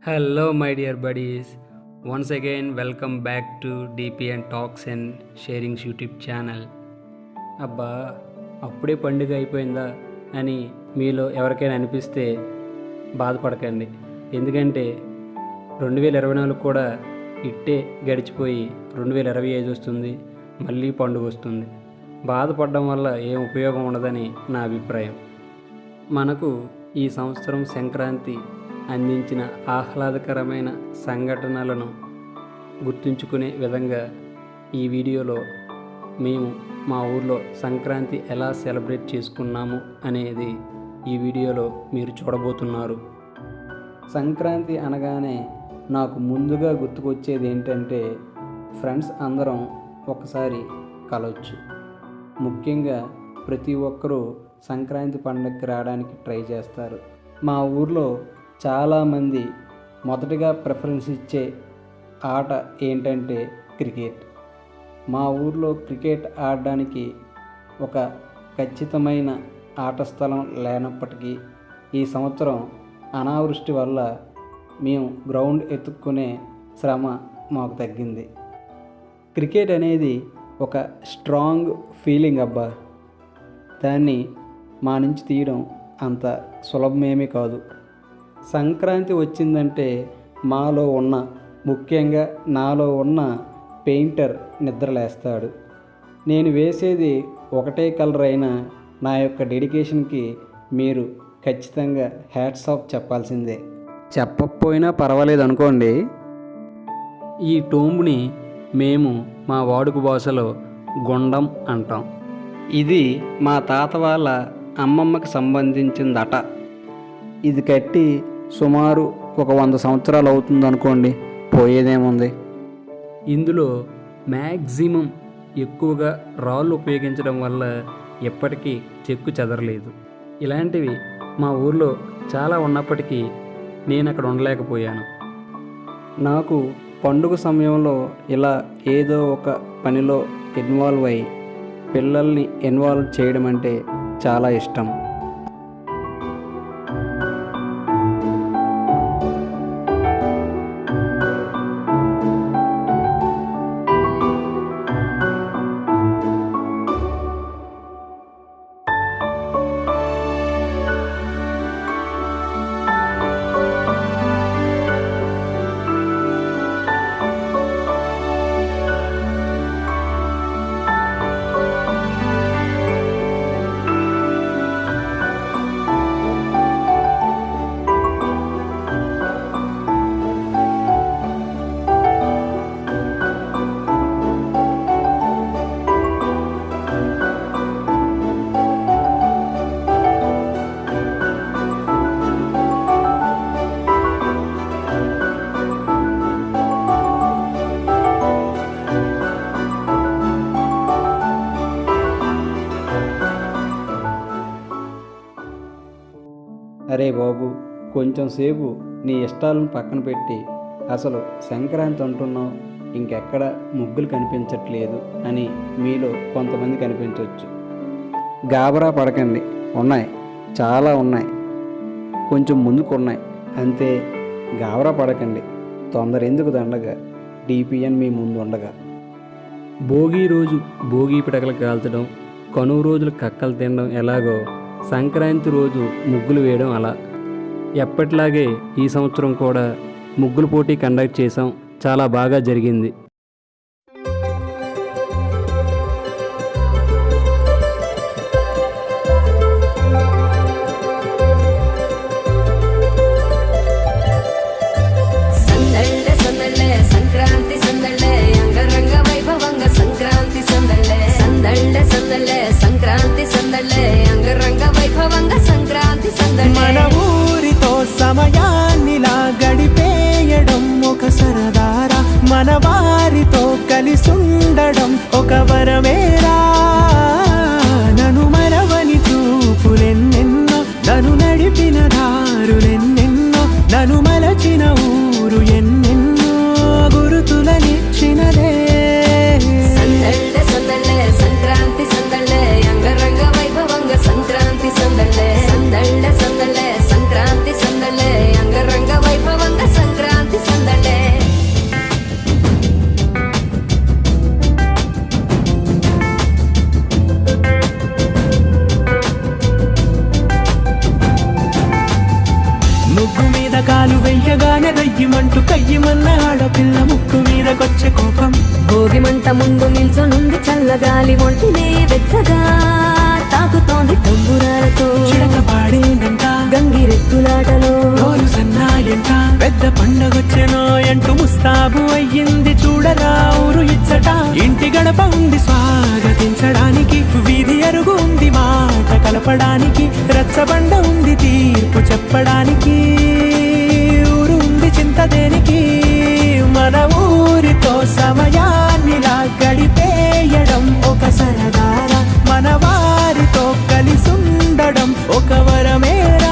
Hello, my dear buddies. Once again, welcome back to DPN Talks and Sharings YouTube channel. అబ్బా, అప్పుడే పండుగ అయిపోయిందా అని మీలో ఎవరికైనా అనిపిస్తే బాధపడకండి. ఎందుకంటే 2024 కూడా ఇట్టే గడిచిపోయి 2025 వస్తుంది, మళ్ళీ పండుగ వస్తుంది. బాధపడడం వల్ల ఏం ఉపయోగం ఉండదని నా అభిప్రాయం. మనకు ఈ సంవత్సరం సంక్రాంతి అందించిన ఆహ్లాదకరమైన సంఘటనలను గుర్తుంచుకునే విధంగా ఈ వీడియోలో మేము మా ఊర్లో సంక్రాంతి ఎలా సెలబ్రేట్ చేసుకున్నాము అనేది ఈ వీడియోలో మీరు చూడబోతున్నారు. సంక్రాంతి అనగానే నాకు ముందుగా గుర్తుకొచ్చేది ఏంటంటే ఫ్రెండ్స్ అందరం ఒకసారి కలవచ్చు. ముఖ్యంగా ప్రతి ఒక్కరూ సంక్రాంతి పండుగకి రావడానికి ట్రై చేస్తారు. మా ఊర్లో చాలామంది మొదటగా ప్రిఫరెన్స్ ఇచ్చే ఆట ఏంటంటే క్రికెట్. మా ఊర్లో క్రికెట్ ఆడడానికి ఒక ఖచ్చితమైన ఆట స్థలం లేనప్పటికీ ఈ సంవత్సరం అనావృష్టి వల్ల మేము గ్రౌండ్ ఎత్తుక్కునే శ్రమ మాకు తగ్గింది. క్రికెట్ అనేది ఒక స్ట్రాంగ్ ఫీలింగ్ అబ్బా. దాన్ని మా నుంచి తీయడం అంత సులభమేమీ కాదు. సంక్రాంతి వచ్చిందంటే మాలో ఉన్న, ముఖ్యంగా నాలో ఉన్న పెయింటర్ నిద్రలేస్తాడు. నేను వేసేది ఒకటే కలర్ అయినా నా యొక్క డెడికేషన్కి మీరు ఖచ్చితంగా హ్యాట్స్ ఆఫ్ చెప్పాల్సిందే. చెప్పకపోయినా పర్వాలేదు అనుకోండి. ఈ టోంబుని మేము మా వాడుక భాషలో గుండం అంటాం. ఇది మా తాత వాళ్ళ అమ్మమ్మకి సంబంధించిందట. ఇది కట్టి సుమారు ఒక 100 సంవత్సరాలు అవుతుంది అనుకోండి, పోయేదేముంది. ఇందులో మ్యాక్సిమం ఎక్కువగా రాళ్ళు ఉపయోగించడం వల్ల ఎప్పటికీ చెక్కు చెదరలేదు. ఇలాంటివి మా ఊర్లో చాలా ఉన్నప్పటికీ నేను అక్కడ ఉండలేకపోయాను. నాకు పండుగ సమయంలో ఇలా ఏదో ఒక పనిలో ఇన్వాల్వ్ అయ్యి పిల్లల్ని ఇన్వాల్వ్ చేయడం అంటే చాలా ఇష్టం. అరే బాబు, కొంచెం సేపు నీ ఇష్టాలను పక్కన పెట్టి అసలు సంక్రాంతి అంటున్నావు, ఇంకెక్కడ ముగ్గులు కనిపించట్లేదు అని మీలో కొంతమంది కనిపించవచ్చు. గాబరా పడకండి, ఉన్నాయి, చాలా ఉన్నాయి, కొంచెం ముందుకు ఉన్నాయి అంతే. గాబరా పడకండి, తొందర ఎందుకు దండగా, డిపిఎన్ మీ ముందు ఉండగా. భోగి రోజు భోగి పిడకలు కాల్చడం, కనుమ రోజులు కక్కలు తినడం ఎలాగో సంక్రాంతి రోజు ముగ్గులు వేయడం అలా. ఎప్పటిలాగే ఈ సంవత్సరం కూడా ముగ్గుల పోటీ కండక్ట్ చేసాం. చాలా బాగా జరిగింది. మన ఊరితో సమయాన్నిలా గడిపేయడం ఒక సరదారా, మన వారితో కలిసుండడం ఒక వరమేరా. నన్ను మరవని చూపులెన్నెన్నో, నన్ను నడిపిన దారులెన్నెన్నో, నన్ను మలచిన ఊరు ఎన్నెన్నో గురుతులనిచ్చినదే. సంక్రాంతి సందళ్ళే అంగరంగ వైభవంగా సంక్రాంతి సందళ్ళే సందళ్ళే సందళ్ళే సంక్రాంతి సందళ్ళే అంగరంగ వైభవంగా సంక్రాంతి పథకాలు వెయ్యగానే రయ్యమంటూ కయ్యమన్న ఆడపిల్ల ముక్కు మీదకొచ్చే కోపం. భోగి మంట ముందు నిల్చొనుంది చల్లగాలి ఒంటినే వెచ్చగా తాకుతోంది తంబురాలతో చిడక పాడేనంట గంగిరెద్దులాటలో రోజు సన్నాయంట పెద్ద పండగొచ్చెనో అంటూ ముస్తాబు అయ్యింది చూడరా ఊరు ఇచ్చట. ఇంటి గడప ఉంది స్వాగతించడానికి, వీధి అరుగు ఉంది మాట కలపడానికి, రచ్చబండ ఉంది తీర్పు చెప్పడానికి, ఊరు ఉంది చింత దేనికి. మన ఊరితో సమయాన్నిలా గడిపేయడం ఒక సరదారా, మన వారితో కలిసుండడం ఒక వరమేరా.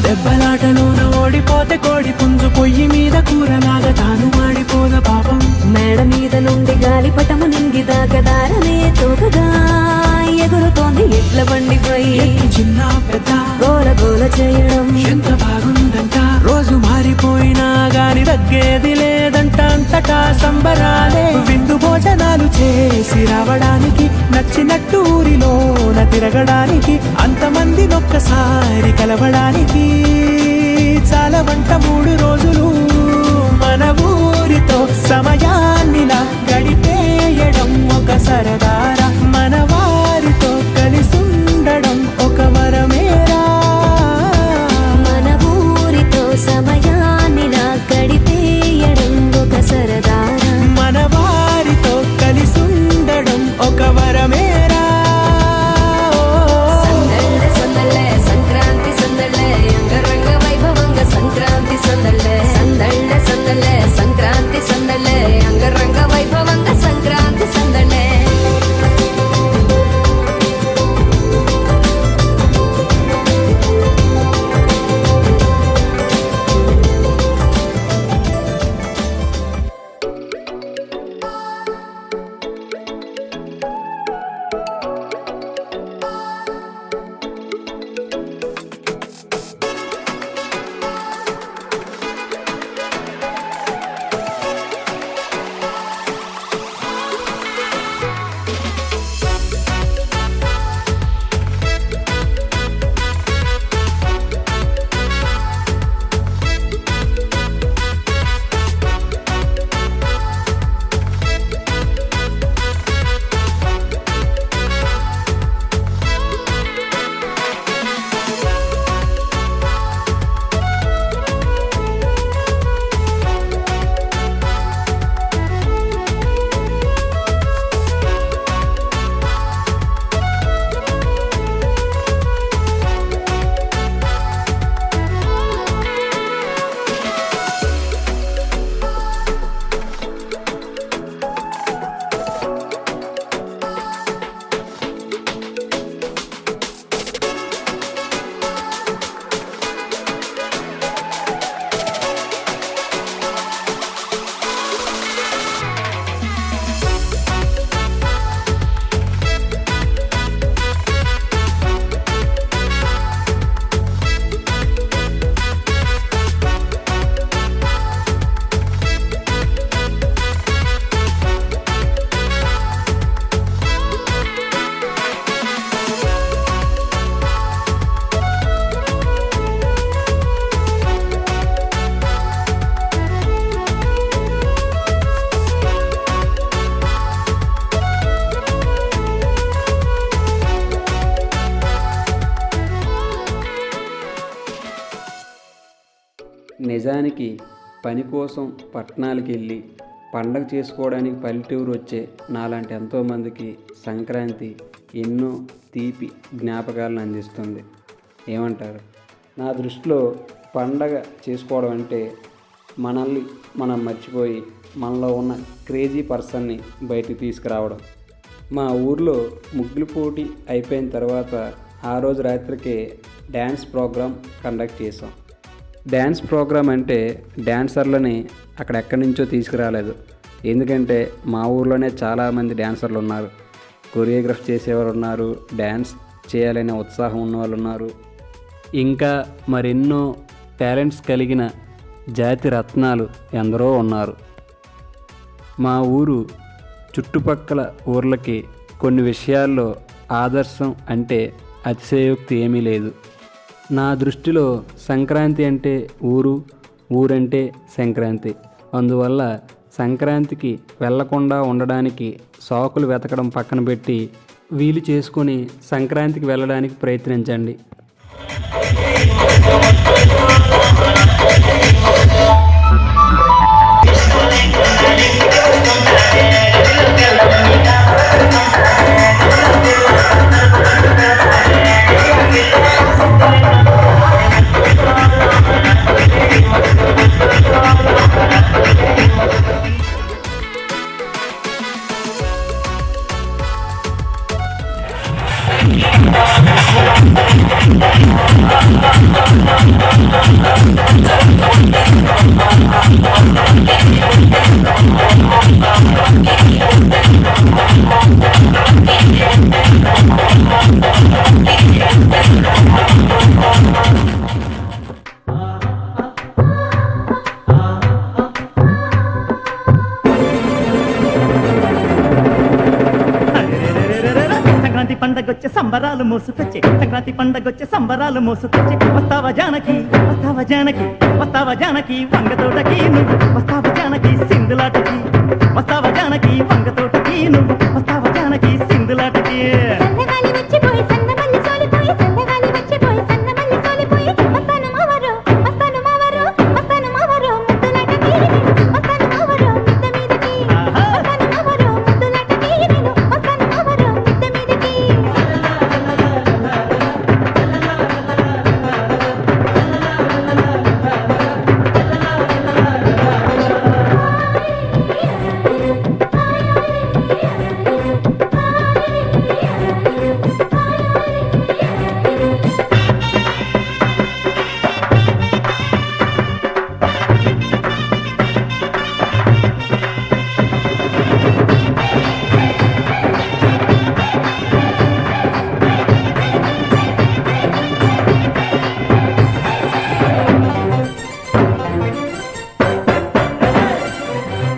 దెబ్బలాటలోన ఓడిపోతే కోడి పుంజు పొయ్యి మీద కూరలాగా తాను మాడిపోద పాపం. మేడ మీద నుండి గాలిపటము నింగి దాకదారనే తోకగా ఎగురుతోంది ఎడ్ల బండిపై ఎక్కి చిన్న పెద్ద గోల గోల చేయడం ఎంత బాగుందంట. రోజు మారిపోయినా గాని తగ్గేది లేదంట, అంతటా సంబరాలే. విందు భోజనాలు చేసి రావడానికి, నచ్చినట్టు ఊరిలోన తిరగడానికి, అంతమంది ఒక్కసారి కలవడానికి చాలా వంట 3 రోజులు. మన ఊరితో సమయాన్నిలా గడిపేయడం ఒక సరదారా, మన వారితో కలిసుండడం ఒక వరమేరా. మన ఊరితో సమయాన్నిలా గడిపేయడం ఒక సరదారా, మన వారితో కలిసుండడం ఒక వరమేరా. సందళ్ళే సందళ్ళే సంక్రాంతి సందళ్ళే అంగరంగ వైభవంగా సంక్రాంతి సందళ్ళే సందళ్ళే సందళ్ళే సంక్రాంతి సందళ్ళే అంగరంగ వైభవంగా సంక్రాంతి సందళ్ళే. నిజానికి పని కోసం పట్టణాలకు వెళ్ళి పండగ చేసుకోవడానికి పల్లెటూరు వచ్చే నాలాంటి ఎంతోమందికి సంక్రాంతి ఎన్నో తీపి జ్ఞాపకాలను అందిస్తుంది. ఏమంటారు? నా దృష్టిలో పండగ చేసుకోవడం అంటే మనల్ని మనం మర్చిపోయి మనలో ఉన్న క్రేజీ పర్సన్ని బయటికి తీసుకురావడం. మా ఊర్లో ముగ్గులు పోటీ అయిపోయిన తర్వాత ఆ రోజు రాత్రికే డ్యాన్స్ ప్రోగ్రాం కండక్ట్ చేసాం. డ్యాన్స్ ప్రోగ్రాం అంటే డ్యాన్సర్లని అక్కడెక్కడి నుంచో తీసుకురాలేదు, ఎందుకంటే మా ఊర్లోనే చాలామంది డ్యాన్సర్లు ఉన్నారు, కొరియోగ్రఫీ చేసేవారు ఉన్నారు, డ్యాన్స్ చేయాలనే ఉత్సాహం ఉన్నవాళ్ళు ఉన్నారు, ఇంకా మరెన్నో టాలెంట్స్ కలిగిన జాతి రత్నాలు ఎందరో ఉన్నారు. మా ఊరు చుట్టుపక్కల ఊర్లకి కొన్ని విషయాల్లో ఆదర్శం అంటే అతిశయోక్తి ఏమీ లేదు. నా దృష్టిలో సంక్రాంతి అంటే ఊరు, ఊరంటే సంక్రాంతి. అందువల్ల సంక్రాంతికి వెళ్లకుండా ఉండడానికి సాకులు వెతకడం పక్కన పెట్టి వీలు చేసుకొని సంక్రాంతికి వెళ్ళడానికి ప్రయత్నించండి. సంక్రాంతి పండగొచ్చే సంబరాలు మోసుకొచ్చే, సంక్రాంతి పండగొచ్చే సంబరాలు మోసుకొచ్చే. వస్తావా జానకి, వస్తావా జానకి, వస్తావా జానకి వంగతోటకి నువ్వు, వస్తావా జానకి సింధులాటకి, వస్తావా జానకి వంగతోటకి నువ్వు, వస్తావా జానకి సింధులాటకి. సన్నగాలి వచ్చిపోయి సన్నమల్లి సోలిపోయి, సన్నగాలి వచ్చిపోయి సన్నమల్లి సోలిపోయి, వస్తాను మావరు, వస్తాను మావరు, వస్తాను మావరు ముద్దులాటకి, వస్తాను మావరు మిద్ద మీదకి, వస్తాను మావరు ముద్దులాటకి, నేను వస్తాను మావరు మిద్ద మీదకి.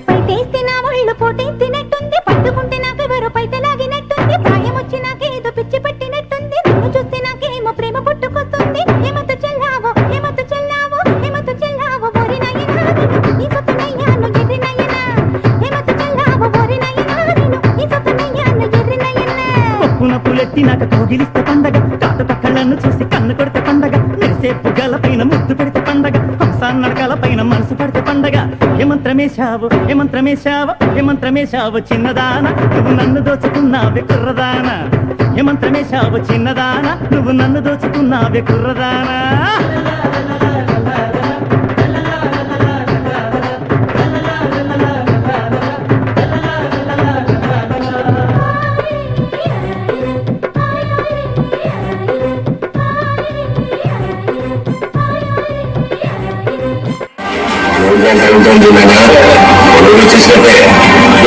పైటేస్తే నా ఒళ్ళు పోటెత్తినట్టుంది, పట్టుకుంటే నాకెవరో పైట లాగినట్టుంది, ప్రాయం వచ్చి నాకేదో పిచ్చి పట్టినట్టుంది, నిన్ను చూస్తే నాకేమో ప్రేమ పుట్టుకొస్తుంది. ఏమతో చెల్లావో, ఏమతో చెల్లావో, ఏమతో చెల్లావో ఓరి నాయనా, నేను ఈ సొత్తనయ్యాను ఎర్రి నాయనా, ఏమతో చెల్లావో ఓరి నాయనా, నేను ఈ సొత్తనయ్యాను ఎర్రి నాయనా. కొప్పున పులెత్తి నాకు కోగిలిస్తే పండగ, కాటు పక్కలను చూసి కన్ను కొడితే పండగ, మెరిసే పుగ్గల పైన ముద్దు పెడితే పండగ, హంసాన్ నడకల పైన మనసు పడితే పండగ. ఏమంత్రమేశావు, ఏమంత్రమేశావు, ఏమంత్రమేశావు చిన్నదాన, నువ్వు నన్ను దోచుకున్నావే కుర్రదాన, ఏమంత్రమేశావు చిన్నదాన, నువ్వు నన్ను దోచుకున్నావే కుర్రదానా.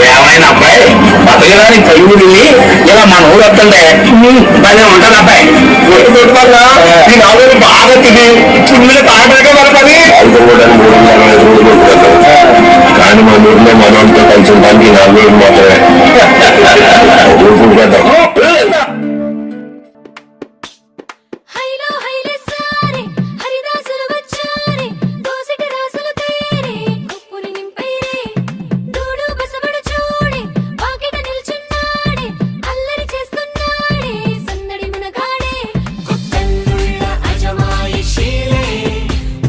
ఏమైనా అబ్బాయి బతకడానికి కయ్యూడి ఇలా మన ఊరు వస్తుంటే భలే ఉంటుంది అబ్బాయి. నేను ఆవిడ బాగా తిని చుమ్మిన తాగడానికి మన పని కానీ మన ఊరిలో మనోడితో కలిసి ఉండడానికి 4 రోజులు మాత్రమే. హైలో హైలే సారే హరిదాసులు వచ్చారే, దోసిటి రాసులు తేరే కుప్పుని నింపైరే, దూడు బసవడు చూడే వాకిట నిల్చున్నాడే, అల్లరి చేస్తున్నాడే సందడి మునగాడే. కొత్తల్లుళ్ళ అజమాయిషీలే,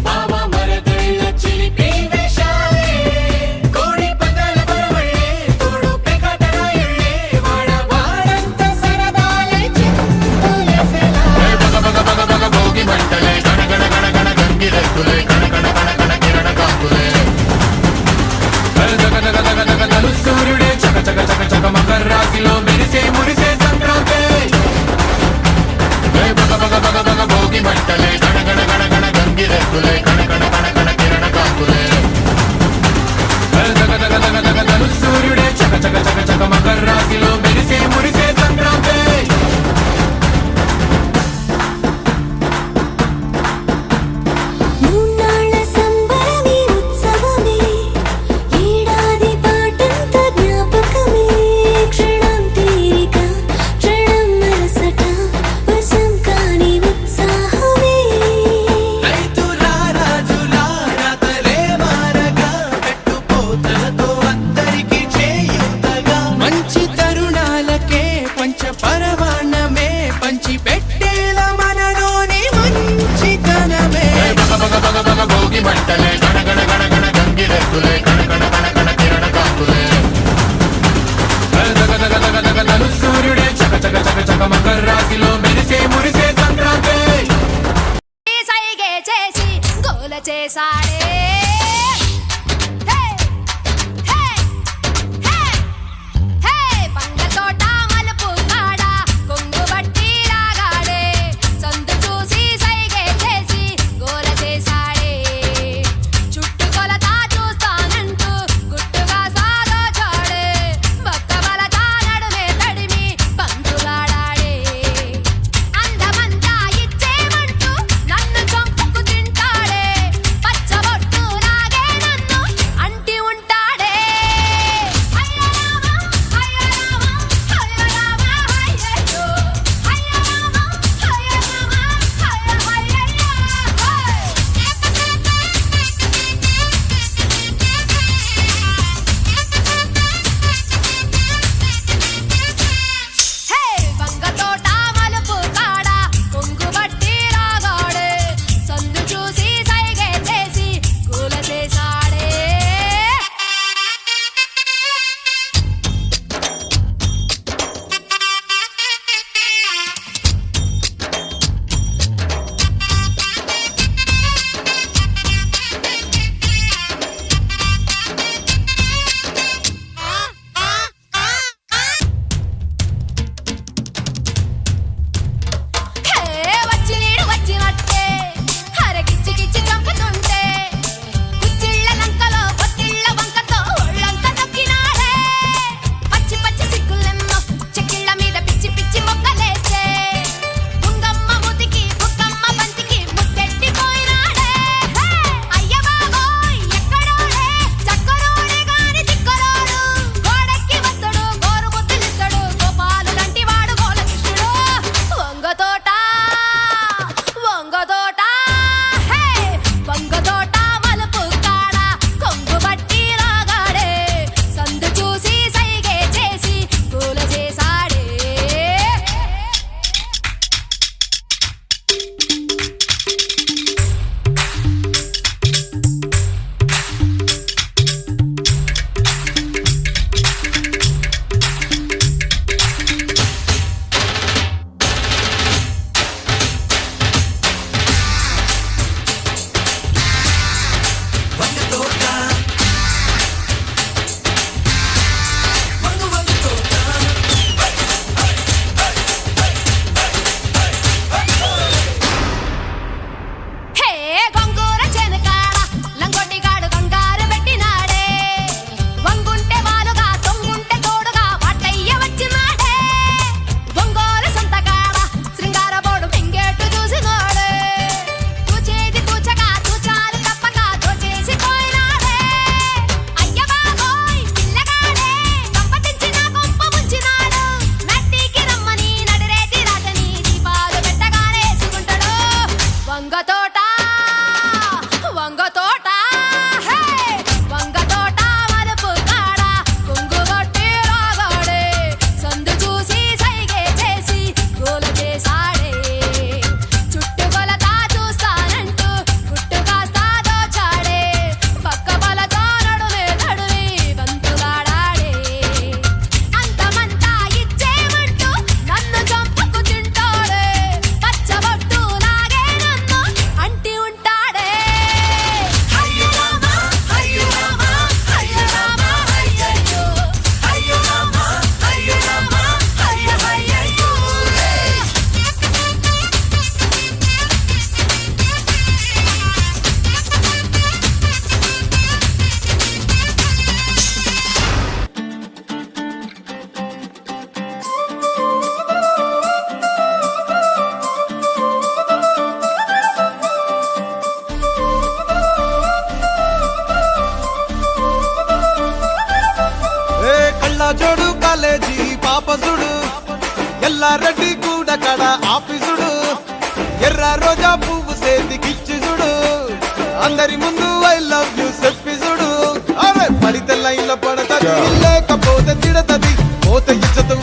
బావ మరదళ్ళ చిలిపి వేషాలే, కోడి పందాల బరవళ్ళే, తోడు పెకటరాయి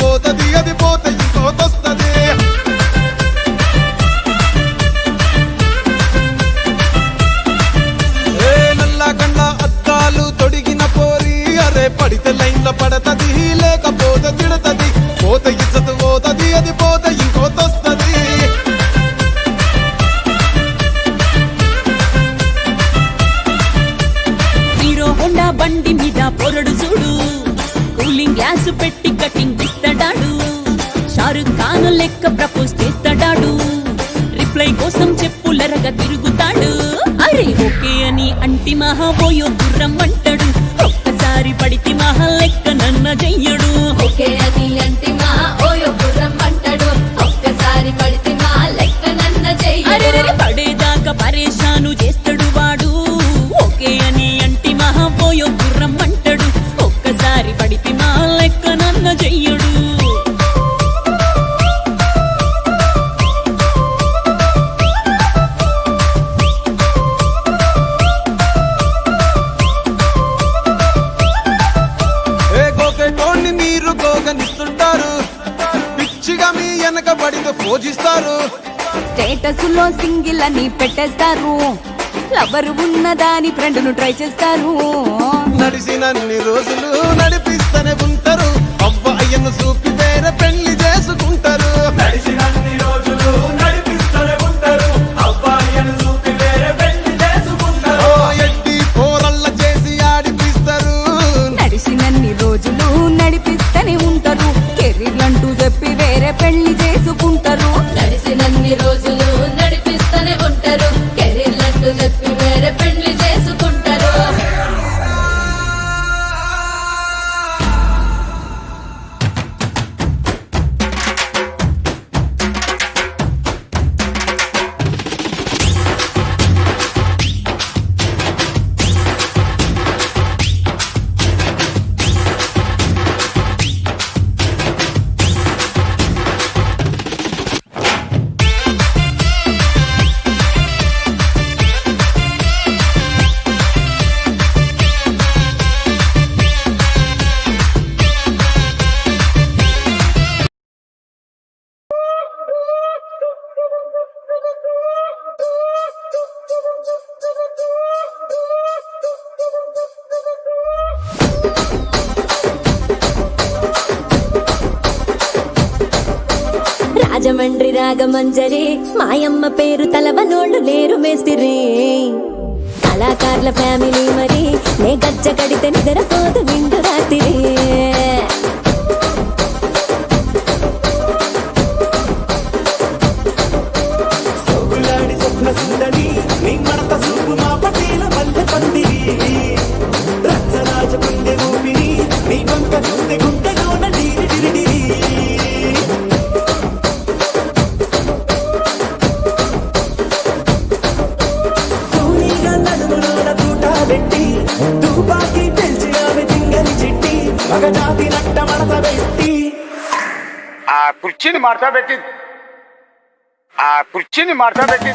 పోతది అది పోతే ఇంకోతొస్తది ఏ నల్ల కళ్ళ అద్దాలు తొడిగిన పోరి అరే పడితే లైన్ల పడతది లేకపోతే తిడతది పోతే ఇజ్జత్ పోతది అది పోతే ఇంకోతొస్తది హీరో హోండా బండి మీద పొరడు చూడు కూలింగ్ గ్లాస్ పెట్టి కటింగ్ ఇస్తాడాడు షారుఖ్ ఖాన్ లెక్క ప్రపోజ్ చేస్తాడాడు రిప్లై కోసం చెప్పులరగా తిరుగుతాడు అరే ఓకే అని అంటి మహా పోయో గుర్రం అంటాడు ఒక్కసారి పడితి మహా లెక్క నన్న చెయ్యడు ఒకే అది అంటి మా ఓయో గుర్రం అంటాడు ఒక్కసారి పడితే మా లెక్క నన్న అరే చెయ్యడు పడేదాకా పరేషాను చేస్తాడు వాడు ఓకే అని అంటి మహా పోయో గుర్రం అంటాడు ఒక్కసారి పడితే మా లెక్క నన్న చెయ్యడు ఏ గోకెటోన్ని మీరు గోగనిస్తుంటారు పిచ్చిగా మీ వెనక పడితే పూజిస్తారు స్టేటస్ లో సింగిల్ అని పెట్టేస్తారు లవరు ఉన్నదాని ఫ్రెండ్ ను ట్రై చేస్తారు నడిసినన్ని రోజులు నడిపిస్తూనే ఉంటారు అవ్వ అయ్యను చూపి వేరే పెళ్లి చేసుకుంటారు నడిసినన్ని రోజులు నడిపిస్తూనే ఉంటారు అవ్వ అయ్యను చూపి వేరే పెళ్లి చేసుకుంటారు ఎట్టి పోరల్ల చేసి ఆడిపిస్తారు నడిచినన్ని రోజులు నడిపిస్తూనే ఉంటారు కెరీర్లంటూ చెప్పి వేరే పెళ్లి చేసుకుంటారు నడిసినన్ని రోజులు నడిపిస్తూనే ఉంటారు కెరీర్లంటూ చెప్పి వేరే పెళ్లి చేసుకుంటారు రాజమండ్రి రాగమంజరి మాయమ్మ పేరు తలవనోళ్ళు లేరు మేస్తిరి కళాకారుల ఫ్యామిలీ మరి నే గజ్జ కడితే నిద్రపోదు నిండు రాత్రి సోగులాడి స్వప్న సుందరి నీ మడత సూపు మా పటేల మల్లె పందిరి రచ్చరాజ గుండె ఊపిరి నీ వంక చూస్తే గుండెలోన డీరి డిరి తూనీగా నడుములోన తూట పెట్టి తుపాకి పెంచి ఆమె తింగని చిట్టి మగజాతి నట్ట మడత పెట్టి ఆ కుర్చీని మార్తా పెట్టి ఆ కుర్చీని మార్తా పెట్టి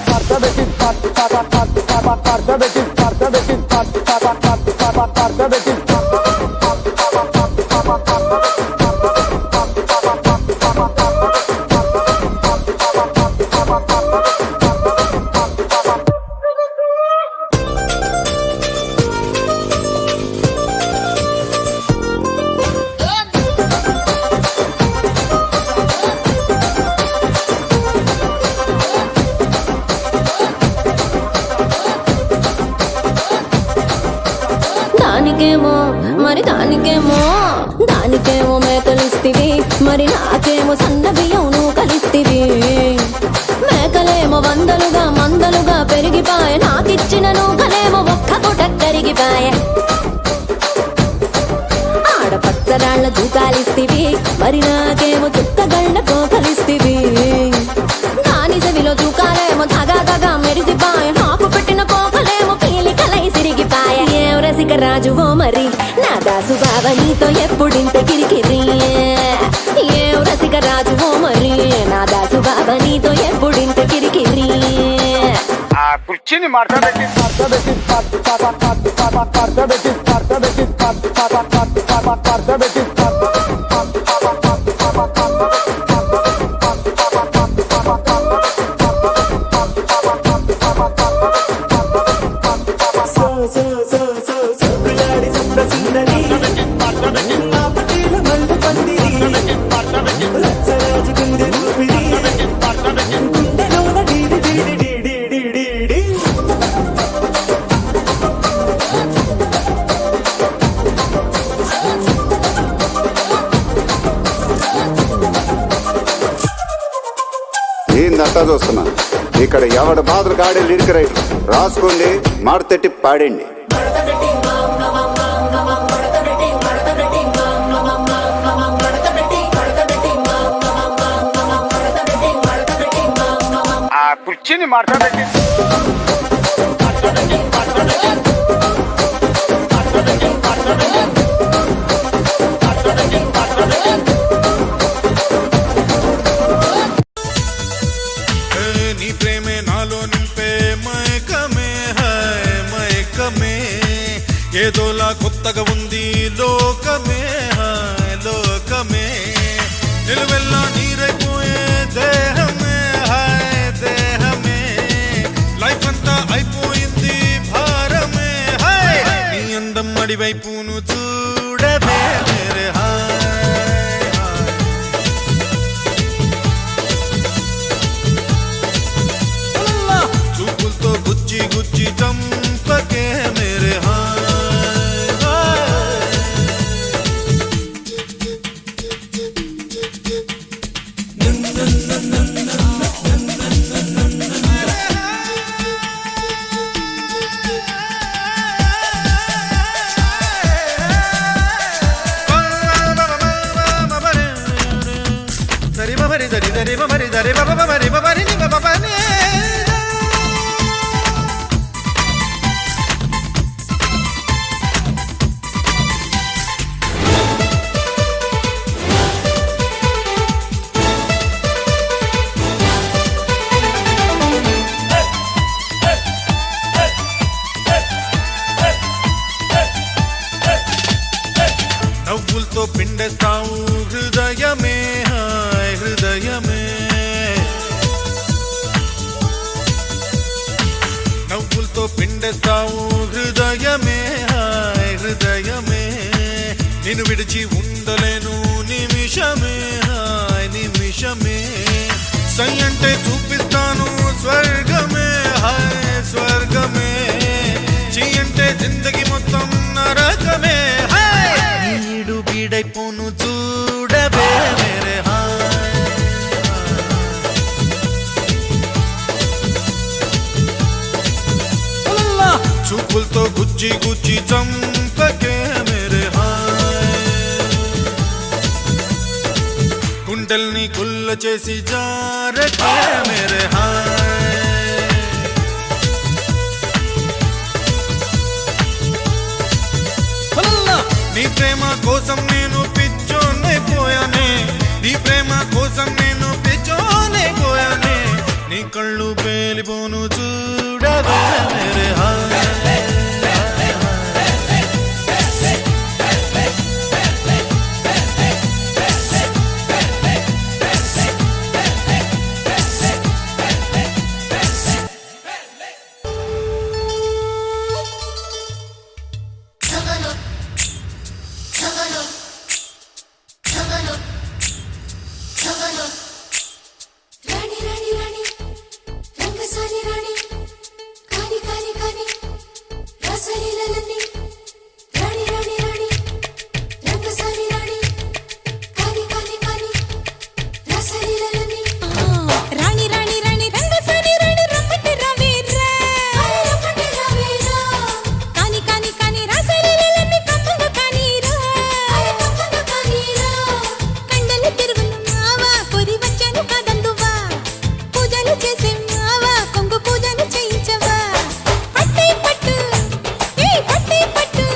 దానికేమో మరి దానికేమో మేకలిస్తివి మరి నాకేమో సన్న బియ్యం నువ్వు కలిస్తివి మేకలేమో మందలుగా పెరిగిపాయ నాకిచ్చిన నూకలేమో ఒక్క పూట కరిగిపాయ ఆడపచ్చరాళ్ళ దూకాలిస్తివి మరి నాకేమో చుక్కగళ్ళ కోకలిస్తివి దాని చెవిలో దూకాలేమో దగా మెరిసిపాయ నాకు పెట్టిన కోకలేమో పీలికలై సిరిగిపాయ ఏం రసిక రాజువో మరి నా దాసు బావ నీతో ఎప్పుడింత కిరికిరి ఏం రసిక రాజువో మరి నా దాసు బావ నీతో ఎప్పుడింత కిరికిరి ఆ కుర్చీని మార్తా పెట్టి ఎట్టా చూస్తున్నా ఇక్కడ ఎవడ బాధలు కాడే లిరిక్ రైటర్ రాసుకోండి మాడతెట్టి పాడండి. ఆ కుర్చీని మాట్లాడండి. నీ ప్రేమే నాలో నింపే మైకమే హాయ్ మైకమే ఏదోలా కొత్తగా ఉంది లోకమే హాయ్ లోకమే నిలువెల్లా నీరైపోయే దేహమే హాయ్ దేహమే లైఫ్ అంతా అయిపోయింది భారమే హాయ్ నీ అందం అడివైపును చూడవే మేరే హాయ్ చూపులతో గుచ్చి గుచ్చి చంపకే మేరే హాయ్ హాయ్ దరి బరి దరి దరి బరి దరి బరి బరి ని బని నవ్వులతో పిండేస్తావు హృదయమే హాయ్ హృదయమే నవ్వులతో పిండేస్తావు హృదయమే హాయ్ హృదయమే నిన్ను విడిచి ఉండలేను నిమిషమే హాయ్ నిమిషమే సై అంటే చూపిస్తాను స్వర్గమే హాయ్ స్వర్గమే చీ అంటే జిందగీ మొత్తం నరకమే హాయ్ నీడు బీడైపోను చూడవే మేరే హాయ్ చూపులతో గుచ్చి గుచ్చి చంపకే మేరే హాయ్ గుండెల్ని కుల్ల చేసి జారకే మేరే హాయ్ నీ ప్రేమ కోసం నేను పిచ్చోనైపోయానే నీ ప్రేమ కోసం నేను పిచ్చోనైపోయానే నీ కళ్ళు పేలిపోను చూడవే మేరే హాయ్ రాణి రాణి రాణి రంగసాని రాణి కాని కాని కాని రసలీలలన్నీ రాణి రాణి రాణి రంగసాని రాణి కాని కాని కాని రసలీలలన్నీ రాణి రాణి రాణి రంగసాని రాణి రమ్మటి రవేరా రమ్మటి రవేరా కాని కాని కాని రాసలీలన్నీ కప్పంగ కానీరా కప్పంగ కానీరా కండలు తిరుగులు మావా కొరి వచ్చాను కాదందువా పూజలు చేసే మావా కొంగు పూజలు చేయించవా పట్టే పట్టు ఏ పట్టే పట్టు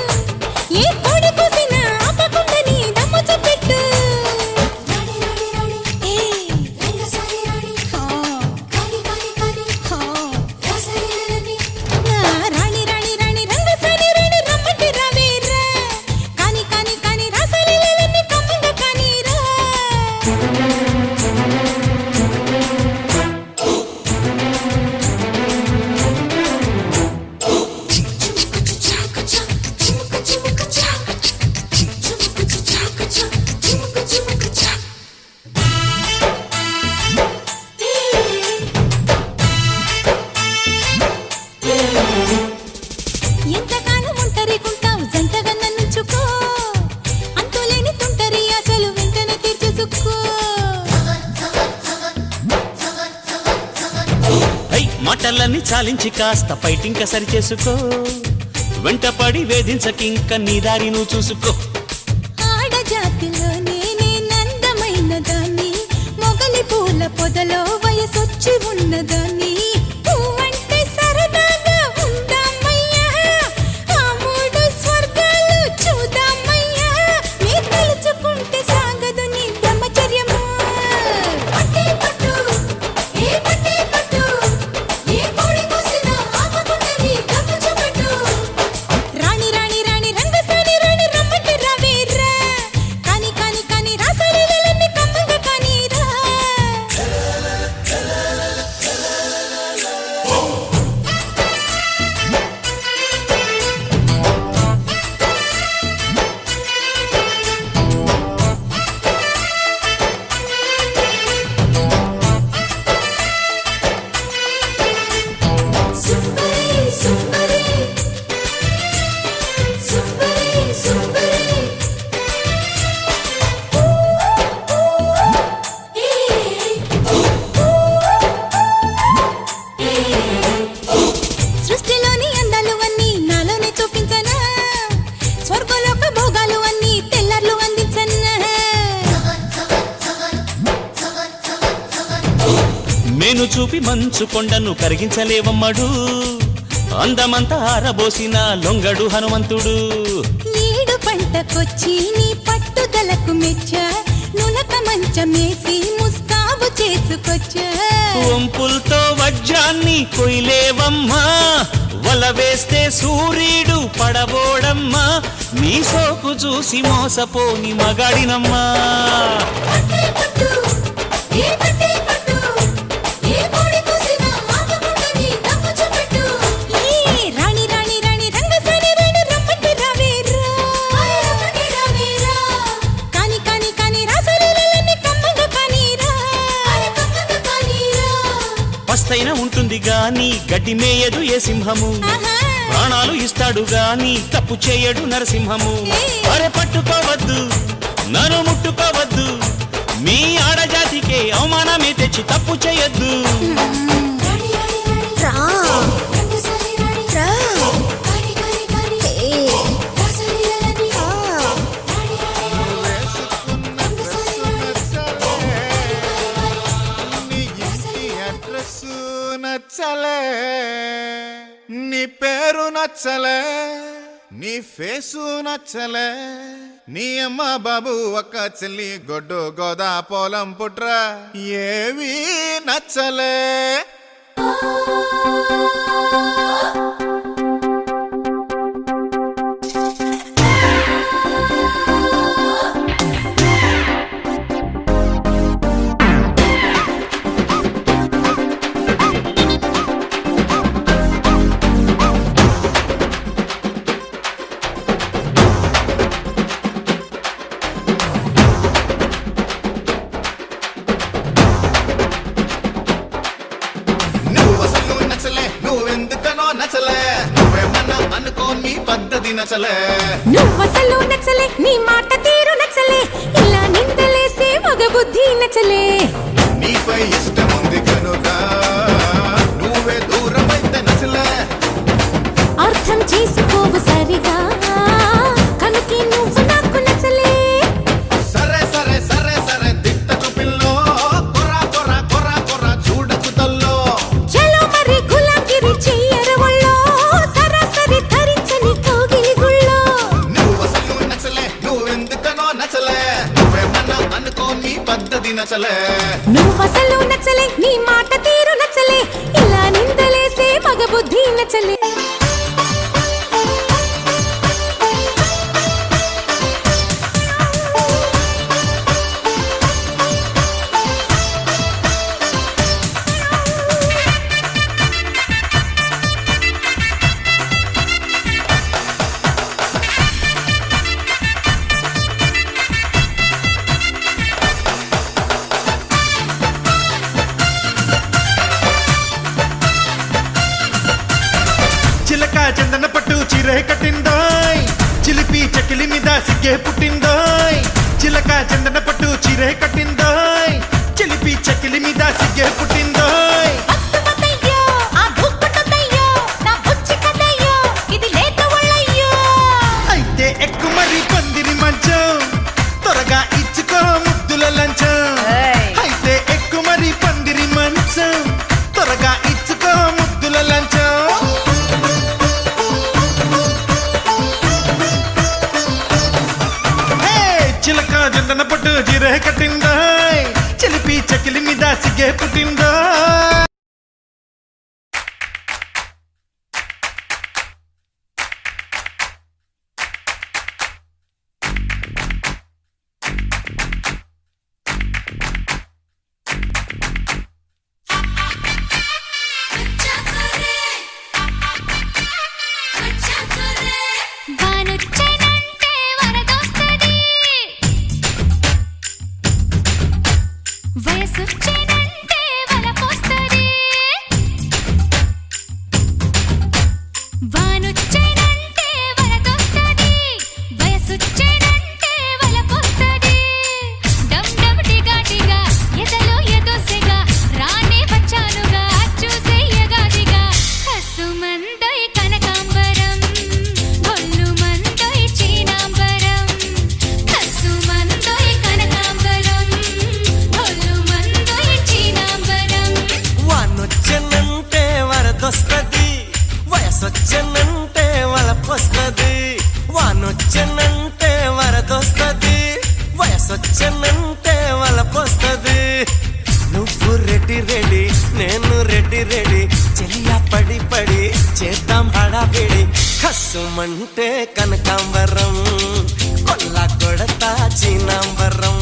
ఏ కోడి కూసినా ఆపకుందని దమ్ము చూపెట్టు రాణి రాణి రాణి ఏ రంగసాని రాణి హో కాని కాని కాని హో రసలీలలన్నీ రాణి రాణి రాణి రంగసాని రాణి రమ్మటి రవేరా కాని కాని కాని రాసలీలన్నీ కప్పంగ కానీరా ఎంతకాలం ఒంటరిగుంటావు జంటగా నన్నుంచుకో అంతులేని తుంటరి ఆశలు వెంటనే తీర్చేసుకో అందాలన్నీ చాలించి కాస్త ఫైటింగ్ సరి చేసుకో వెంటపడి వేధించకింక నీ దారి నువ్వు చూసుకో ఆడజాతిలో నేనే నందమైన దాన్ని మొగలి పూల పొదలో వయసొచ్చి ఉన్నదాన్ని పువ్వంటే సరదాగా ఉందామయ్యా ఆ మూడు స్వర్గాలు చూద్దామయ్యా నీ తలుచుకుంటే సాగదు నీ బ్రహ్మచర్యము పట్టే పట్టు ఏ పట్టే పట్టు ఏ కోడి కోసినా ఆపకుండా నీ గమ్ము చూపెట్టు రాణి రాణి రాణి రంగసాని రాణి రమ్మంటే రావేరా కాని కాని కాని రాసలీలన్నీ కమ్మంగా కానీరా సుందరి సుందరి సుందరి సుందరి సృష్టిలోని అందాలు అన్నీ నాలోనే చూపించనా స్వర్గలోక భోగాలు అన్నీ తెల్లర్లు అందించనా మేను చూపి మంచు కొండను కరిగించలేవమ్మడు అందమంతా ఆరబోసిన లొంగడు హనుమంతుడు ఈడు పంటకొచ్చి నీ పట్టుదలకు మెచ్చా నులక మంచమేసి ముస్తాబు చేసుకొచ్చా వంపులతో వజ్రాన్ని కొయ్యలేవమ్మా వల వేస్తే సూర్యుడు పడబోడమ్మా నీ సోకు చూసి మోసపోని మగాడినమ్మా పట్టే పట్టు ఏ పట్టే పట్టు ఏ కోడి కోసినా ఆపకుండా నీ దమ్ము చూపెట్టు ఈ రాణి రాణి రాణి రంగసాని రాణి రమ్మంటే రావేరా కాని కాని కాని రాసలీలన్నీ కమ్మంగా కానీరా పస్తైన ఉంటుంది గాని గడ్డి మేయదు ఏ సింహము ఆహా. ప్రాణాలు ఇస్తాడు గాని తప్పు చేయడు నరసింహము అరే పట్టుకోవద్దు నన్ను ముట్టుకోవద్దు మీ ఆడజాతికే అవమానమే తెచ్చి తప్పు చేయొద్దు నీ ఇంటి అడ్రస్ నచ్చలే నీ పేరు నచ్చలే నీ ఫేసు నచ్చలే నీ అమ్మ బాబు ఒక్క చెల్లి గొడ్డు గోదా పొలం పుట్ర ఏవి నచ్చలే నువ్వు అసలు నచ్చలే నువ్వెందుకనో నచ్చలే నువ్వేమన్నా అనుకో నీ పద్ధతి నచ్చలే నువ్వసలు నచ్చలే నీ మాట తీరు నచ్చలే ఇలా నిందలేసే మగ బుద్ధి నచ్చలే నీపై ఇష్టం ఉంది కనుక నువ్వే దూరం అయితే నచ్చలే అర్థం చేసుకోవు సరిగా కనుకే నువ్వు నాకు నచ్చలే సరే సరే సరే సరే దిట్ట చూపిల్లో కొరా కొరా కొరా కొరా చూడకు తల్లో చలో మరి గులాంగిరి చెయ్యరు ఒళ్ళో సరాసరి ధరించని కౌగిలి గుళ్ళో నువ్వు అసలు నచ్చలే నువ్వెందుకనో నచ్చలే నువ్వేమన్నా అనుకో నీ పద్ధతి నచ్చలే నువ్వసలు నచ్చలే నీ మాట తీరు నచ్చలే ఇలా నిందలేసే మగ బుద్ధి నచ్చలే చిలక చందన పట్టు చిరే కట్టిందోయ్ చిలిపి చకిలి మీద సిగ్గే పుట్టిందోయ్ చిలక చందన పట్టు చిరే కట్టిందోయ్ చిలిపి చకిలి మీద సిగ్గే పుట్టిందోయ్ అత్తమతయ్యో ఆ భూక చెకిలి మీద సిగ్గే పుట్టిందో వానొచ్చేనంటే వరదొస్తది వయసొచ్చేనంటే వలపొస్తది వానొచ్చేనంటే వరదొస్తది వయసొచ్చేనంటే వలపొస్తది డమ్ డమ్ డిగా డిగా ఎదలో ఎదోసెగా రానే వచ్చానుగా చూసేయగాదిగా కసుమందై కనకాంబరం గొల్లు మందై చీనాంబరం కసుమందై కనకాంబరం గొల్లు మందై చీనాంబరం వానొచ్చెనంటే వరదొస్తది వయసొచ్చెనంటే వలపొస్తది వానొచ్చెనంటే వరదొస్తది వయసొచ్చెనంటే వలపొస్తది నువ్వు రెడ్డి రెడీ నేను రెడ్డి రెడీ చెలియా పడి పడి చేద్దాం హడావిడి కసుమంటే కనకాంబరం కొల్ల కొడతా చీనాంబరం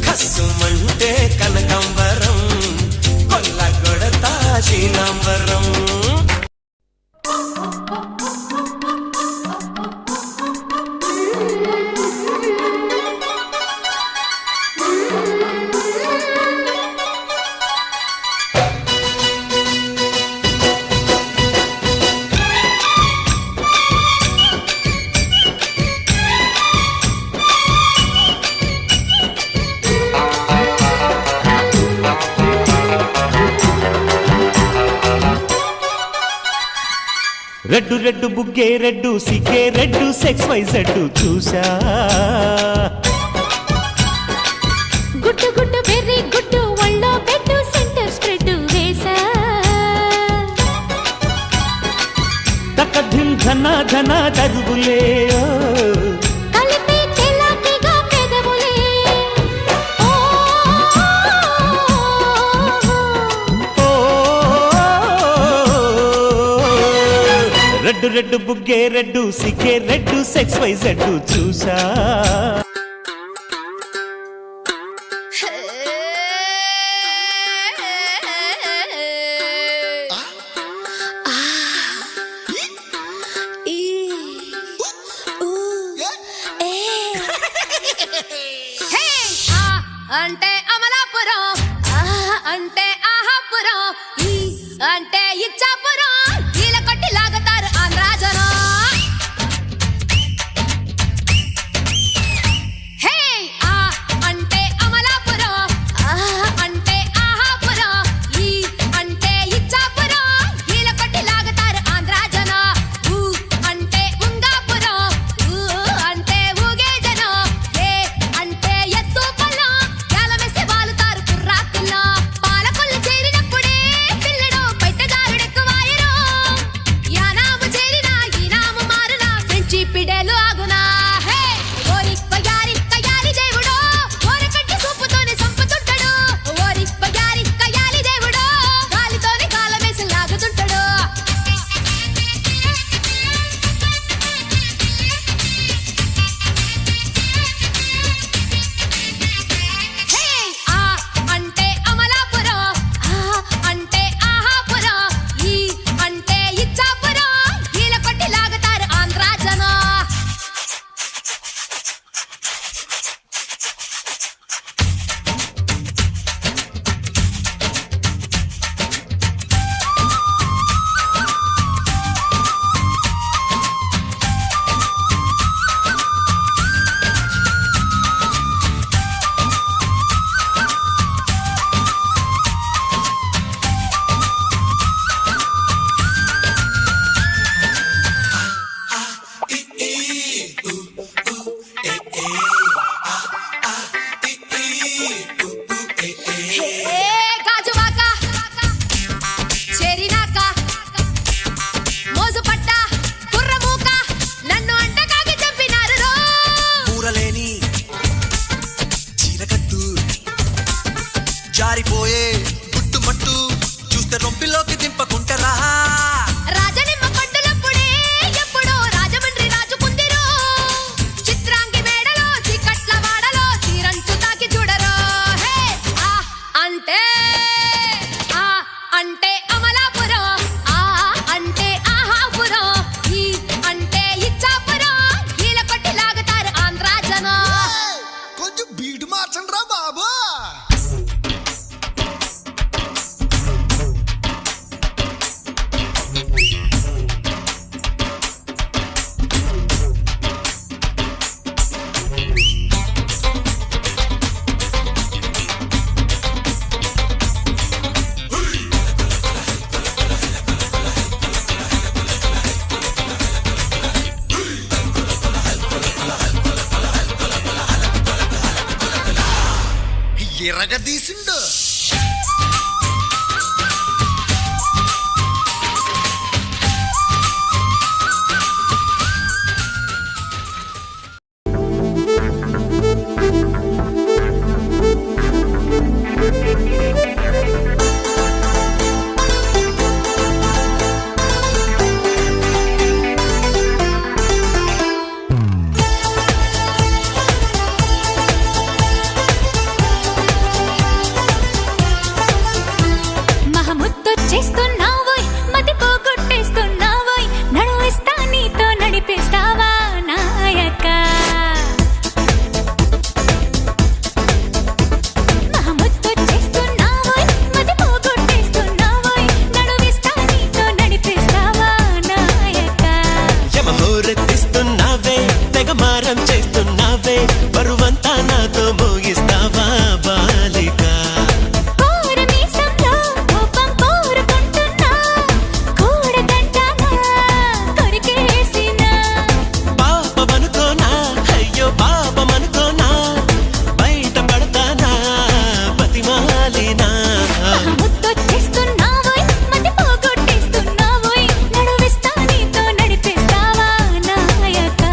కసుమంటే కనకాంబరం కొల్ల కొడతా చీనాంబరం రెడ్డు రెడ్డు బుగ్గే రెడ్డు సిగ్గే రెడ్డు సెక్స్ వై జెడ్డు చూసా గుడ్డు గుడ్డు బెర్రీ గుడ్డు ఒళ్ళో పెట్టు సెంటర్ స్ప్రెడ్ వేసా తకధిం ధన ధన తరుగులే కలిపి చెలాకిగా పెదవులే ఓ రెడ్డు రెడ్డు బుగ్గే రెడ్డు సిగ్గే రెడ్డు సెక్స్ వై జెడ్డు చూసా అంటే అమలాపురం అంటే ఆహాపురం ఈ అంటే ఇచ్చాపురం ఈల కొట్టి లాగుతారు ఆంధ్రాజనం హే ఆ అంటే అమలాపురం అంటే ఆహాపురం ఈ అంటే ఇచ్చాపురం ఈల కొట్టి లాగుతారు ఆంధ్రాజనం ఊ అంటే ఉంగాపురం ఊ అంటే ఊగే జనం ఏ అంటే ఎత్తు పొలం యాలమేసి వాలుతారు కుర్రాకుల్లో పాలకొల్లు జారిపోయే గుట్టుమట్టు చూస్తే రొంపిలోకి దింపకుంటరా రాజనిమ్మ పండులప్పుడే ఎప్పుడో రాజమండ్రి రాజుకుందిరో చిత్రాంగి మేడలో చీకట్ల వాడలో చీరంచు తాకి చూడరో హే ఆ అంటే అమలాపురం ఆ అంటే ఆహాపురం ఈ అంటే ఇచ్చాపురం కీల కొట్టి లాగుతారు ఆంధ్ర జనం కొంచెం బీట్ మార్చండి రా బాబు. ఎరగదీసిండు. మహముద్దొచ్చేస్తున్నావోయ్ మతి పోగొట్టేస్తున్నావోయ్ నడువిస్తా నీతో నడిపిస్తావా నాయక మహముద్దొచ్చేస్తున్నావోయ్ మతి పోగొట్టేస్తున్నావోయ్ నడువిస్తా నీతో నడిపిస్తావా నాయక యమహోరెత్తిస్తున్నావే తెగమారం చేస్తున్నావే బరువంతా నాతో మోగిస్తావా బాలిక కోరమీసంలో కోపం కోరుకుంటున్నా కూడదంటానా కొరికేసినా పాపమనుకోనా అయ్యో పాపమనుకోనా బయట పడతానా బతిమాలినా ముద్దొచ్చేస్తున్నావోయ్ మతి పోగొట్టేస్తున్నావోయ్ నడువిస్తా నీతో నడిపిస్తావా నాయక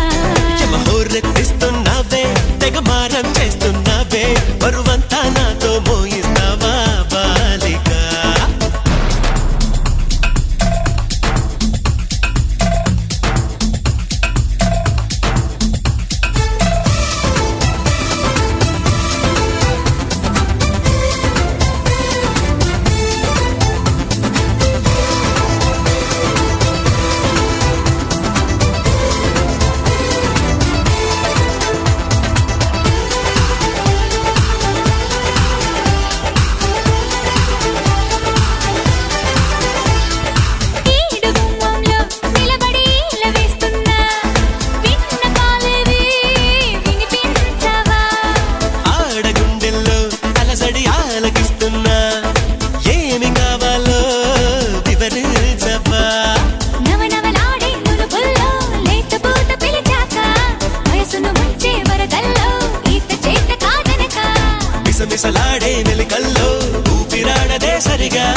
యమహోరెత్తిస్తున్నావే తెగమారం చేస్తున్నావే బరువంతా నాతో మోయిస్తావా బాలిక ఈడు గుమ్మంలో నిలబడి ఈల వేస్తున్నా విన్న కాలేవి వినిపించవా ఆడగుండెల్లో అలసడి ఆలకిస్తున్నా ఏమి కావాలో వివరించవా నవనవలాడే మునుపుల్లో లేత పూత పిలిచాక వయసును ముంచే వరదల్లో ఈత చేత కాదనక మిసమిసలాడే మెలికల్లో ఊపిరాడదే సరిగా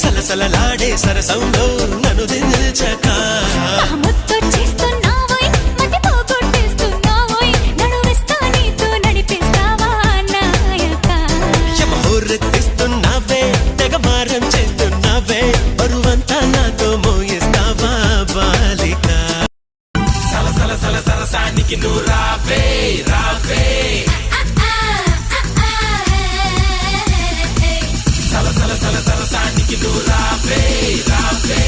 సలసలలాడే సరసంలో నన్ను దిల్చక ముద్దొచ్చేస్తున్నావోయ్ మతి పోగొట్టేస్తున్నావోయ్ నడువిస్తా నీతో నడిపిస్తావా నాయక యమహోరెత్తిస్తున్నావే తెగమారం చేస్తున్నావే బరువంతా నాతో మోయిస్తావా బాలిక సలసల సల సరసానికి నువ్వు రావే రావే సలసల సల సరసానికి నువ్వు రావే రావే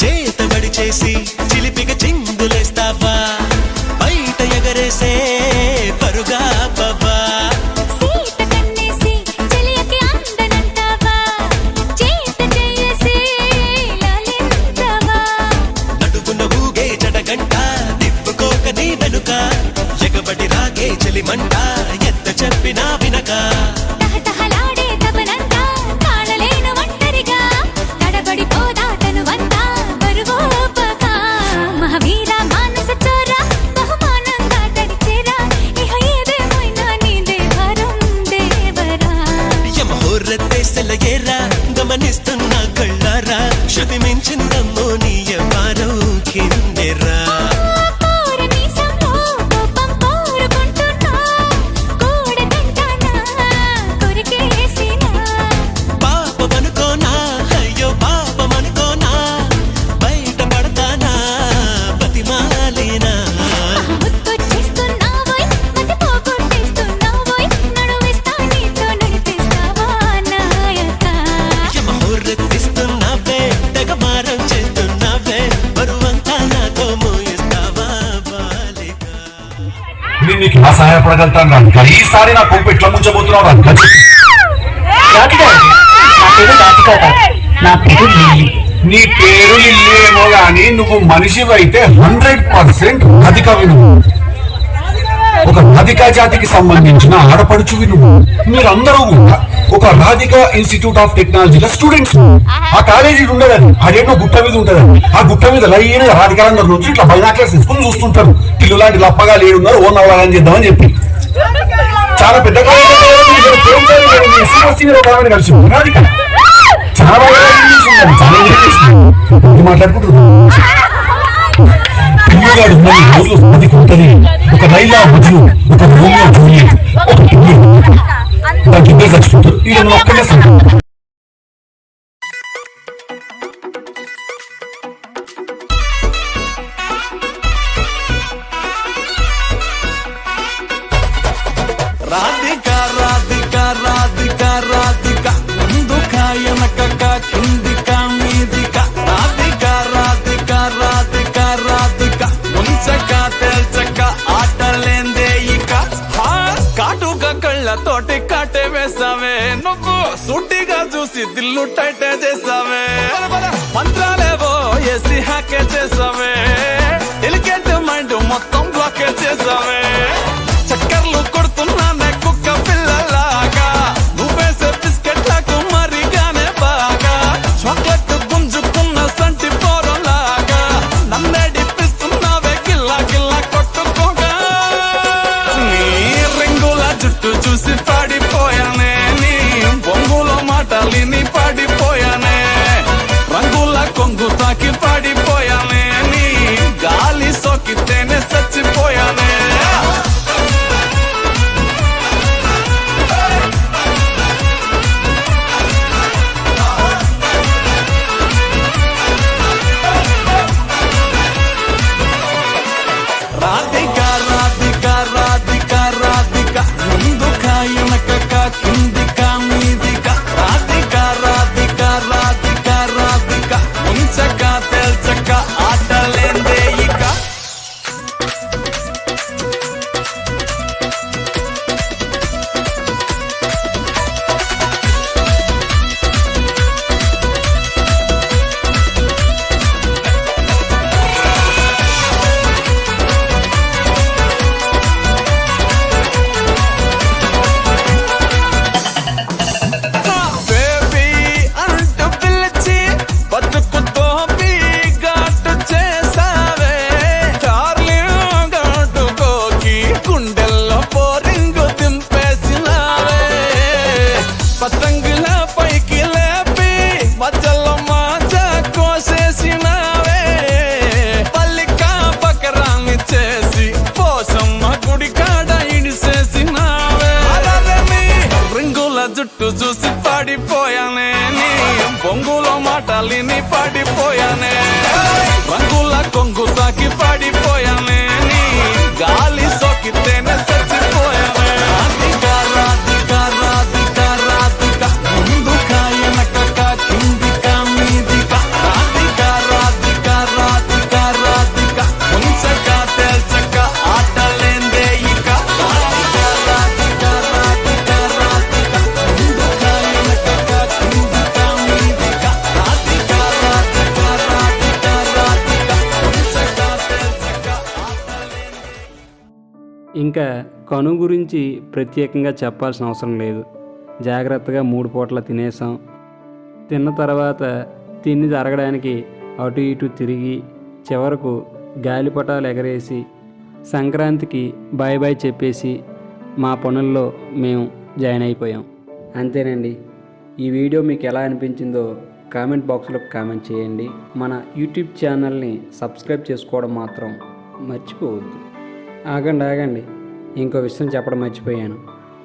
చేతబడి చేసి రారా శృతి మించిందమ్మో నీ వారం కిందెరా నీకు ఎలా సహాయపడగలుగుతాను రాధిక? ఈసారి నా కొంపు ఎట్లా ముంచబోతున్నావు రాధిక? నీ పేరు లిల్లీ ఏమో గాని నువ్వు మనిషివైతే 100% రాధికవి నువ్వు. ఒక రాధికా జాతికి సంబంధించిన ఆడపడుచువి నువ్వు. మీరందరూ కూడా ఒక రాధికా ఇన్స్టిట్యూట్ ఆఫ్ టెక్నాలజీలో స్టూడెంట్స్. ఆ కాలేజీ ఉండదని అదేమో గుట్ట మీద ఉంటదని ఆ గుట్ట మీద లైన్ రాధికాలందరి నుంచి ఇట్లా బైనాక్లర్స్ తీసుకుని చూస్తుంటారు. ఇల్లు లాంటి లప్పగా లేడున్నారు ఓ నవ్వాలని చేద్దామని చెప్పి చాలా పెద్ద కలిసి రాధిక చాలా మాట్లాడుకుంటున్నారు. పిల్లగాడు రోజులు రాధిక ఉంటుంది. ఒక లైలా మధ్యలో ఒక రోమియో జూలియట్ ఒక పిల్లి దానికి ఇద్దరు చచ్చిపోతారు. వీళ్ళని ఒక్కడే రాధిక రాధిక రాధిక రాధిక ముందుక వెనకక కిందిక మీదిక రాధిక రాధిక రాధిక రాధిక ముంచక తేల్చక ఆటలేందే ఇక కాటుక కళ్ళతోటి కాటే వేసావే నువ్వు సూటిగా చూసి దిల్లు టైటే చేసావే మంత్రాలేవో ఏసి హ్యాకే చేసావే ఎలికేట్ మైండ్ మొత్తం బ్లాకే చేసావే చక్కర్లు కొడుతున్నానే కుక్క పిల్లలాగా నువ్వేసే బిస్కెట్లకు మరిగానే బాగా చాక్లెట్ గుంజుకున్న సంటి పోరలాగా నన్నే డిప్పిస్తున్నావే గిల్లా గిల్లా కొట్టుకోగా నీ రింగుల జుట్టు చూసి పాడిపోయానే నీ బొంగుల మాటలిని పాడిపోయానే రంగుల కొంగు తాకి పాడిపోయానే నీ గాలి సోకితేనే చచ్చిపోయానే రాధిక రాధిక రాధిక రాధిక ముందుక వెనకక కిందిక మీదిక రాధిక రాధిక రాధిక రాధిక ముంచక తేల్చక ఆటలేందే ఇక బేబీ అంటూ పిలిచి బతుకుతో ఘాటు చేసావే డార్లింగ్ ఘాటుకోకి గుండెల్లో పోరింగు దింపేసినావే పతంగుల పైకి లేపి మధ్యలో మాజా కోసేసినావే పల్లికా బకరాన్ని చేసి పోసమ్మ గుడి కాడ ఇడిసేసినావే రింగుల జుట్టు చూసి పాడిపోయానే నీ బొంగుల మాటలిని పాడిపోయానే రంగుల కొంగు తాకి పాడిపోయానే నీ గాలి సోకితేనే చచ్చిపోయానే రాధిక రాధిక రాధిక రాధిక ముందుక వెనకక కిందిక మీదిక రాధిక రాధిక రాధిక రాధిక ముంచక తేల్చక ఆటలేందే ఇక రాధిక రాధిక రాధిక రాధిక ముందుక వెనకక కిందిక మీదిక రాధిక రాధిక రాధిక రాధిక ముంచక తేల్చక ఆటలేందే. ఇంకా కను గురించి ప్రత్యేకంగా చెప్పాల్సిన అవసరం లేదు. జాగ్రత్తగా 3 పూట్ల తినేసాం. తిన్న తర్వాత తిన్నది అరగడానికి అటు ఇటు తిరిగి చివరకు గాలిపటాలు ఎగరేసి సంక్రాంతికి బాయ్ బాయ్ చెప్పేసి మా పనుల్లో మేము జాయిన్ అయిపోయాం. అంతేనండి. ఈ వీడియో మీకు ఎలా అనిపించిందో కామెంట్ బాక్స్లో కామెంట్ చేయండి. మన యూట్యూబ్ ఛానల్ని సబ్స్క్రైబ్ చేసుకోవడం మాత్రం మర్చిపోవద్దు. ఆగండి, ఇంకో విషయం చెప్పడం మర్చిపోయాను.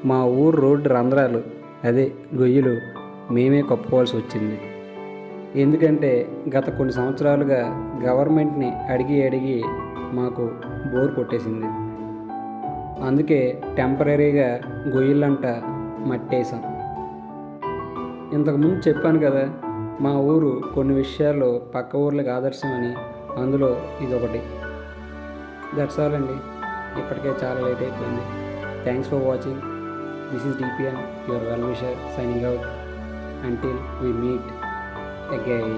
మా ఊరు రోడ్డు రంధ్రాలు, అదే గొయ్యలు మేమే కప్పుకోవాల్సి వచ్చింది. ఎందుకంటే గత కొన్ని సంవత్సరాలుగా గవర్నమెంట్ని అడిగి మాకు బోర్ కొట్టేసింది. అందుకే టెంపరీగా గొయ్యిలంట మట్టేసాం. ఇంతకుముందు చెప్పాను కదా, మా ఊరు కొన్ని విషయాల్లో పక్క ఊర్లకు ఆదర్శం అని, అందులో ఇదొకటి. దట్స్ ఆల్ అండి. ఇప్పటికే చాలా లేట్ అయిపోయింది. Thanks for watching. This is DPN, your well wisher, signing out. Until we meet again.